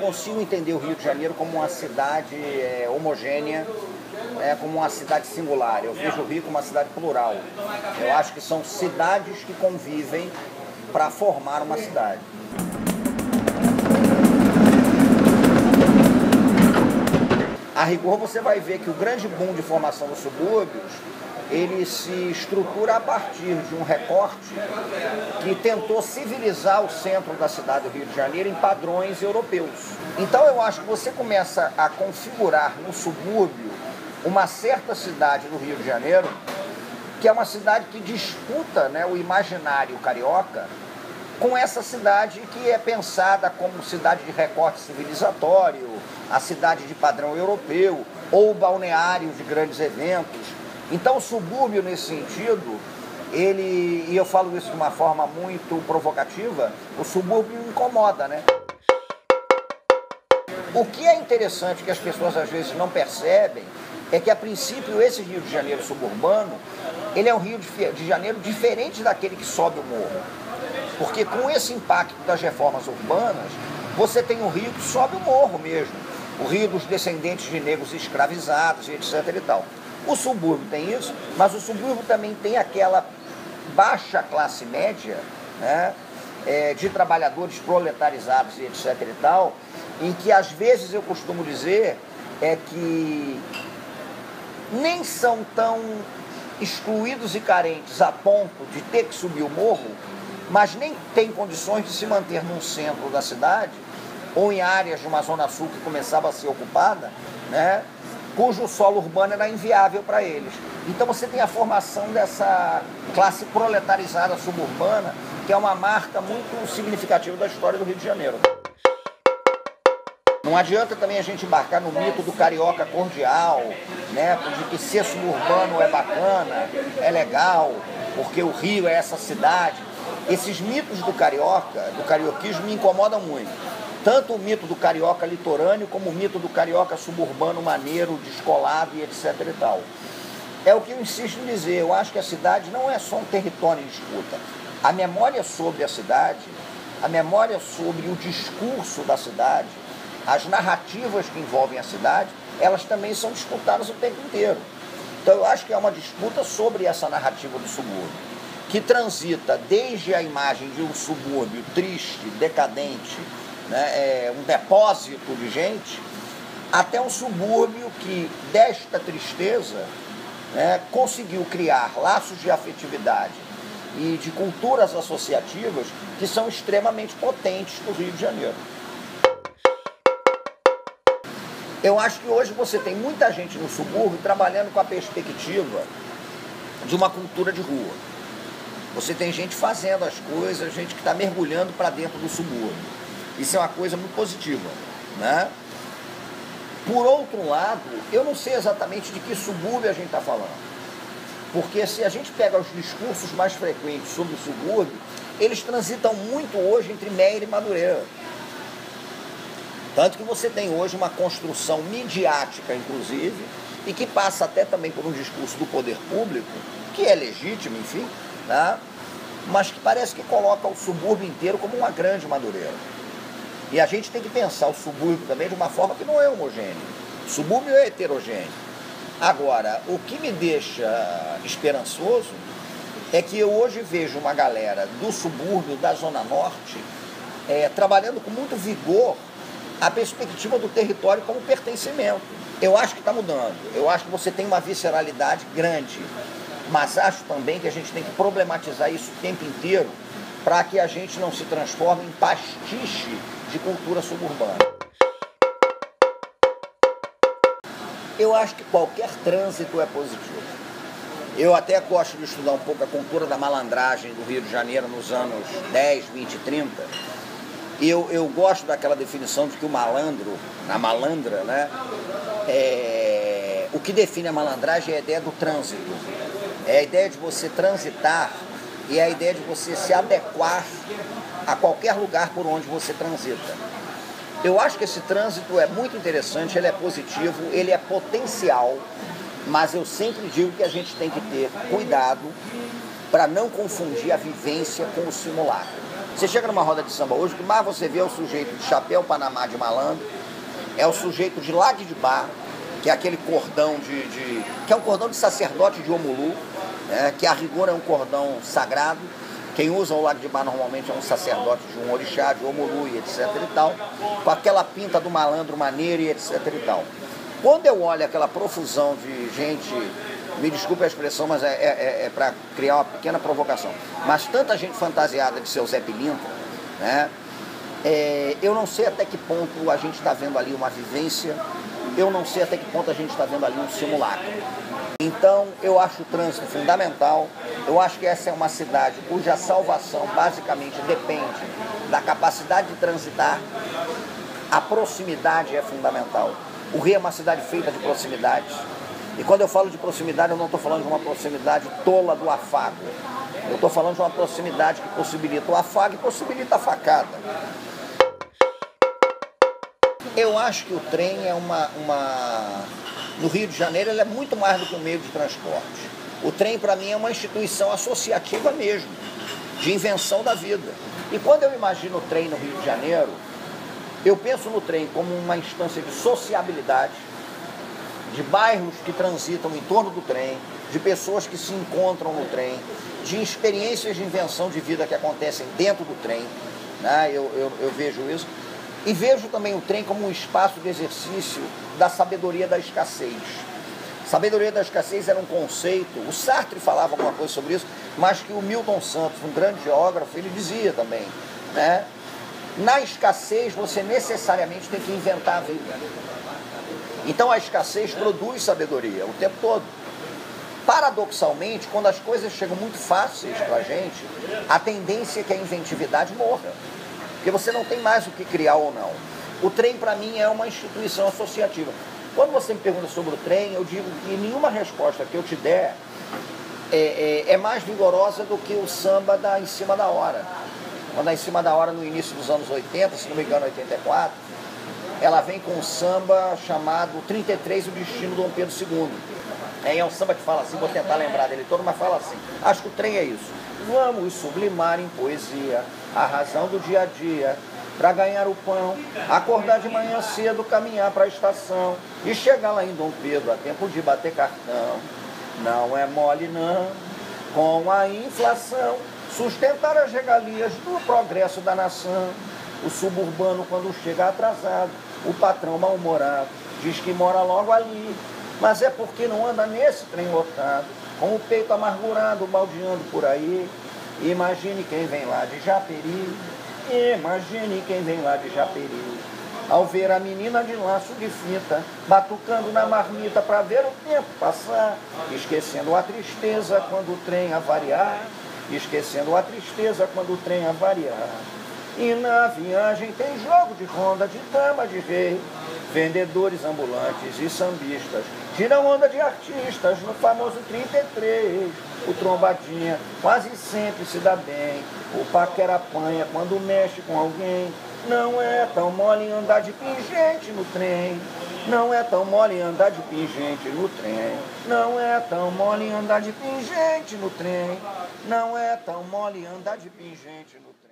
Consigo entender o Rio de Janeiro como uma cidade homogênea, como uma cidade singular. Eu vejo o Rio como uma cidade plural. Eu acho que são cidades que convivem para formar uma cidade. A rigor, você vai ver que o grande boom de formação dos subúrbios, ele se estrutura a partir de um recorte que tentou civilizar o centro da cidade do Rio de Janeiro em padrões europeus. Então eu acho que você começa a configurar no subúrbio uma certa cidade do Rio de Janeiro, que é uma cidade que disputa, o imaginário carioca com essa cidade que é pensada como cidade de recorte civilizatório, a cidade de padrão europeu, ou balneário de grandes eventos. Então o subúrbio, nesse sentido, e eu falo isso de uma forma muito provocativa, o subúrbio incomoda, O que é interessante, que as pessoas às vezes não percebem, é que a princípio esse Rio de Janeiro suburbano, ele é um Rio de Janeiro diferente daquele que sobe o morro. Porque com esse impacto das reformas urbanas, você tem um Rio que sobe o morro mesmo. O Rio dos descendentes de negros escravizados e etc e tal. O subúrbio tem isso, mas o subúrbio também tem aquela baixa classe média, de trabalhadores proletarizados e etc e tal, em que às vezes eu costumo dizer que nem são tão excluídos e carentes a ponto de ter que subir o morro, mas nem tem condições de se manter num centro da cidade ou em áreas de uma zona sul que começava a ser ocupada, cujo solo urbano era inviável para eles. Então você tem a formação dessa classe proletarizada suburbana, que é uma marca muito significativa da história do Rio de Janeiro. Não adianta também a gente embarcar no mito do carioca cordial, de que ser suburbano é bacana, é legal, porque o Rio é essa cidade. Esses mitos do carioquismo me incomodam muito. Tanto o mito do carioca litorâneo, como o mito do carioca suburbano maneiro, descolado e etc e tal. É o que eu insisto em dizer, eu acho que a cidade não é só um território em disputa. A memória sobre a cidade, a memória sobre o discurso da cidade, as narrativas que envolvem a cidade, elas também são disputadas o tempo inteiro. Então eu acho que é uma disputa sobre essa narrativa do subúrbio, que transita desde a imagem de um subúrbio triste, decadente, um depósito de gente, até um subúrbio que, desta tristeza, conseguiu criar laços de afetividade e de culturas associativas que são extremamente potentes no Rio de Janeiro. Eu acho que hoje você tem muita gente no subúrbio trabalhando com a perspectiva de uma cultura de rua. Você tem gente fazendo as coisas, gente que está mergulhando para dentro do subúrbio. Isso é uma coisa muito positiva, Por outro lado, eu não sei exatamente de que subúrbio a gente está falando. Porque se a gente pega os discursos mais frequentes sobre o subúrbio, eles transitam muito hoje entre Meier e Madureira. Tanto que você tem hoje uma construção midiática, inclusive, e que passa até também por um discurso do poder público, que é legítimo, enfim, mas que parece que coloca o subúrbio inteiro como uma grande Madureira. E a gente tem que pensar o subúrbio também de uma forma que não é homogêneo. O subúrbio é heterogêneo. Agora, o que me deixa esperançoso é que eu hoje vejo uma galera do subúrbio, da Zona Norte, trabalhando com muito vigor a perspectiva do território como pertencimento. Eu acho que está mudando. Eu acho que você tem uma visceralidade grande. Mas acho também que a gente tem que problematizar isso o tempo inteiro para que a gente não se transforme em pastiche de cultura suburbana. Eu acho que qualquer trânsito é positivo. Eu até gosto de estudar um pouco a cultura da malandragem do Rio de Janeiro nos anos 10, 20, 30. Eu gosto daquela definição de que o malandro, a malandra, o que define a malandragem é a ideia do trânsito. É a ideia de você transitar e é a ideia de você se adequar a qualquer lugar por onde você transita. Eu acho que esse trânsito é muito interessante, ele é positivo, ele é potencial, mas eu sempre digo que a gente tem que ter cuidado para não confundir a vivência com o simulacro. Você chega numa roda de samba hoje, o que mais você vê é o sujeito de chapéu panamá de malandro, é o sujeito de lague de bar, que é aquele cordão que é um cordão de sacerdote de Omulu, né, que a rigor é um cordão sagrado. Quem usa o lago de bar normalmente é um sacerdote de um orixá, de Omulu e etc e tal, com aquela pinta do malandro maneiro e etc e tal. Quando eu olho aquela profusão de gente, me desculpe a expressão, mas é para criar uma pequena provocação, mas tanta gente fantasiada de seu Zé Pilintra, né? Eu não sei até que ponto a gente está vendo ali uma vivência, eu não sei até que ponto a gente está vendo ali um simulacro. Então, eu acho o trânsito fundamental, eu acho que essa é uma cidade cuja salvação basicamente depende da capacidade de transitar, a proximidade é fundamental. O Rio é uma cidade feita de proximidades, e quando eu falo de proximidade, eu não estou falando de uma proximidade tola do afago, eu estou falando de uma proximidade que possibilita o afago e possibilita a facada. Eu acho que o trem é no Rio de Janeiro, ele é muito mais do que um meio de transporte. O trem, para mim, é uma instituição associativa mesmo, de invenção da vida. E quando eu imagino o trem no Rio de Janeiro, eu penso no trem como uma instância de sociabilidade, de bairros que transitam em torno do trem, de pessoas que se encontram no trem, de experiências de invenção de vida que acontecem dentro do trem, né? Eu vejo isso. E vejo também o trem como um espaço de exercício da sabedoria da escassez. Sabedoria da escassez era um conceito, o Sartre falava alguma coisa sobre isso, mas que o Milton Santos, um grande geógrafo, ele dizia também, né? Na escassez você necessariamente tem que inventar a vida. Então a escassez produz sabedoria o tempo todo. Paradoxalmente, quando as coisas chegam muito fáceis pra gente, a tendência é que a inventividade morra. Porque você não tem mais o que criar ou não. O trem, para mim, é uma instituição associativa. Quando você me pergunta sobre o trem, eu digo que nenhuma resposta que eu te der é mais vigorosa do que o samba da Em Cima da Hora. Quando a Em Cima da Hora, no início dos anos 80, se não me engano, 84, ela vem com um samba chamado 33, o Destino do Dom Pedro II. É um samba que fala assim, vou tentar lembrar dele todo, mas fala assim, acho que o trem é isso. Vamos sublimar em poesia a razão do dia a dia, para ganhar o pão, acordar de manhã cedo, caminhar para a estação e chegar lá em Dom Pedro a tempo de bater cartão. Não é mole não, com a inflação, sustentar as regalias do progresso da nação. O suburbano, quando chega atrasado, o patrão mal-humorado diz que mora logo ali, mas é porque não anda nesse trem lotado, com o peito amargurado, baldeando por aí. Imagine quem vem lá de Japeri, imagine quem vem lá de Japeri, ao ver a menina de laço de fita, batucando na marmita para ver o tempo passar, esquecendo a tristeza quando o trem avariar, esquecendo a tristeza quando o trem avariar. E na viagem tem jogo de ronda, de dama, de rei, vendedores ambulantes e sambistas, giram onda de artistas no famoso 33. O trombadinha quase sempre se dá bem, o paquera apanha quando mexe com alguém. Não é tão mole andar de pingente no trem, não é tão mole andar de pingente no trem, não é tão mole andar de pingente no trem, não é tão mole andar de pingente no trem.